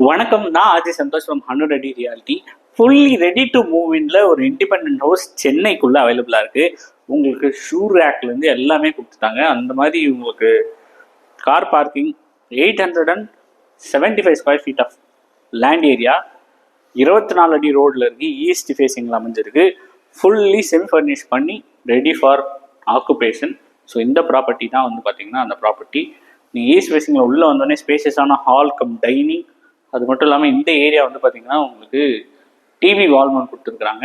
வணக்கம், நான் அஜய் சந்தோஷ் ஃப்ரம் 100 அடி reality. Fully ready to move இன்ல ஒரு இண்டிபெண்டன்ட் ஹவுஸ் சென்னைக்குள்ளே அவைலபிளாக இருக்குது. உங்களுக்கு ஷூ ரேக்லேருந்து எல்லாமே கொடுத்துட்டாங்க. அந்த மாதிரி உங்களுக்கு car parking, 875 square feet of land area, 24 அடி ரோடில் இருக்குது, ஈஸ்ட் ஃபேஸிங்கில் அமைஞ்சிருக்கு. ஃபுல்லி செமி ஃபர்னிஷ் பண்ணி ரெடி ஃபார் ஆக்குபேஷன். ஸோ இந்த ப்ராப்பர்ட்டி தான் வந்து பார்த்திங்கன்னா அந்த ப்ராப்பர்ட்டி. நீங்கள் ஈஸ்ட் ஃபேஸிங்கில் உள்ளே வந்தோடனே ஸ்பேஷியஸான ஹால் கம் டைனிங், அது மட்டும் இல்லாமல் இந்த ஏரியா வந்து பார்த்திங்கன்னா உங்களுக்கு டிவி வால்மவுண்ட் கொடுத்துருக்குறாங்க.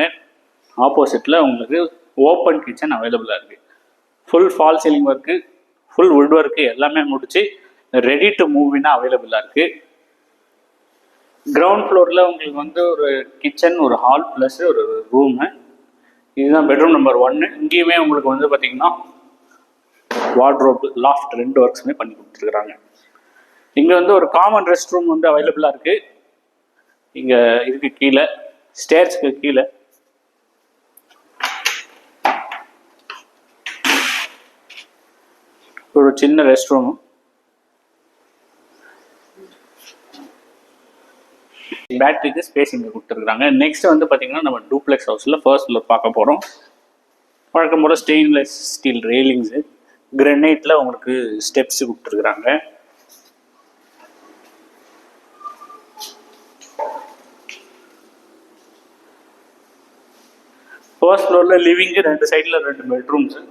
ஆப்போசிட்டில் உங்களுக்கு ஓப்பன் கிச்சன் அவைலபிளாக இருக்குது. Full fall ceiling work, full would work எல்லாமே முடிச்சு ரெடி டு மூவ்னா அவைலபிளாக இருக்குது. கிரவுண்ட் ஃப்ளோரில் உங்களுக்கு வந்து ஒரு கிச்சன், ஒரு ஹால் ப்ளஸ் ஒரு ரூமு. இதுதான் பெட்ரூம் நம்பர் 1. இங்கேயுமே உங்களுக்கு வந்து பார்த்திங்கன்னா வார்ட்ரோப், லாஃப்ட் 2 ஒர்க்ஸுமே பண்ணி கொடுத்துருக்குறாங்க. இங்கே வந்து ஒரு காமன் ரெஸ்ட் ரூம் வந்து அவைலபிளாக இருக்குது. இங்கே இதுக்கு கீழே ஸ்டேர்ஸ்க்கு கீழே ஒரு சின்ன ரெஸ்ட் ரூம். பேட்டரிக்கு ஸ்பேஸ் இங்கே கொடுத்துருக்குறாங்க. நெக்ஸ்ட் வந்து பார்த்தீங்கன்னா நம்ம டூப்ளெக்ஸ் ஹவுஸில் ஃபர்ஸ்ட் ஃப்ளோர் பார்க்க போகிறோம். வழக்கம் போல் ஸ்டெயின்லெஸ் ஸ்டீல் ரெயிலிங்ஸு, கிரனைட்டில் உங்களுக்கு ஸ்டெப்ஸு கொடுத்துருக்குறாங்க. ஃபர்ஸ்ட் ஃப்ளோரில் லிவிங்கு, 2 சைடில் 2 பெட்ரூம்ஸு.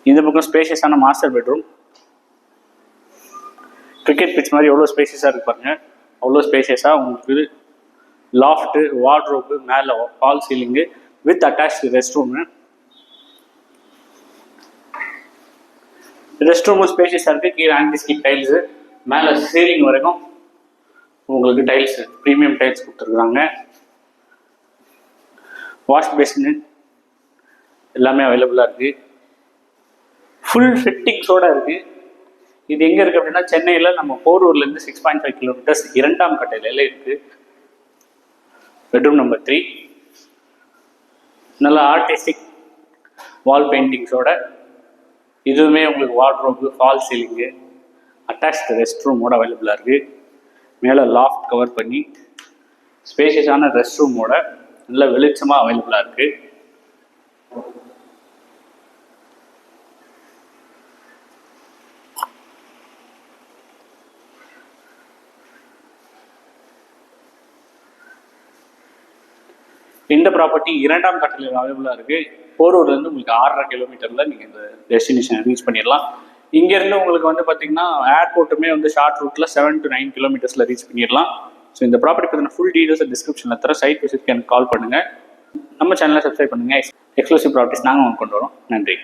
இந்த பக்கம் ஸ்பேஷியஸான மாஸ்டர் பெட்ரூம். கிரிக்கெட் பிச் மாதிரி எவ்வளோ ஸ்பேஷியஸாக இருக்கு பாருங்க. அவ்வளோ ஸ்பேஷியஸாக உங்களுக்கு லாஃப்ட்டு, வார்ட்ரோப்பு, மேலே fall ceiling with attached rest room. Rest ரூமும் ஸ்பேஷியஸாக இருக்குது. கீழே ஆன்டிஸ்கிட் டைல்ஸு, மேலே சீலிங் வரைக்கும் உங்களுக்கு டைல்ஸ், ப்ரீமியம் டைல்ஸ் கொடுத்துருக்குறாங்க. வாஷ் பேசின் எல்லாமே அவைலபிளாக இருக்குது. ஃபுல் ஃபிட்டிங்ஸோடு இருக்குது. இது எங்கே இருக்குது அப்படின்னா சென்னையில் நம்ம போரூர்லேருந்து 6.5 கிலோமீட்டர்ஸ் 2ஆம் கட்டையில இருக்குது. Bedroom number 3. நல்லா ஆர்டிஸ்டிக் வால் பெயிண்டிங்ஸோட, இதுவுமே உங்களுக்கு wardrobe, fall ceiling, attached rest ரூமோட அவைலபிளாக இருக்குது. மேலே லாஃப்ட் கவர் பண்ணி ஸ்பேஷியஸான ரெஸ்ட் ரூமோட நல்ல வெளிச்சமாக அவைலபிளாக இருக்குது. இந்த ப்ராப்பர்ட்டி 2ஆம் கட்டத்தில் அவைலபிளாக இருக்குது. போரூர்லேருந்து உங்களுக்கு 6.5 கிலோமீட்டரில் நீங்கள் இந்த டெஸ்டினேஷன் ரீச் பண்ணிடலாம். இங்கேருந்து உங்களுக்கு வந்து பார்த்திங்கன்னா ஏர்போர்ட்டுமே வந்து ஷார்ட் ரூட்டில் 7 to 9 கிலோமீட்டர்ஸில் ரீச் பண்ணிடலாம். ஸோ இந்த ப்ராப்பர்ட்டி பற்றின ஃபுல் டீட்டெயில்ஸ் டிஸ்கிரிப்ஷனில் தர. சைட் விசிட்க்கு எனக்கு கால் பண்ணுங்கள். நம்ம சேனலை சப்ஸ்கிரைப் பண்ணுங்கள். எக்ஸ்க்ளூசிவ் ப்ராப்பர்ட்டிஸ் நாங்கள் கொண்டு வரோம். நன்றி.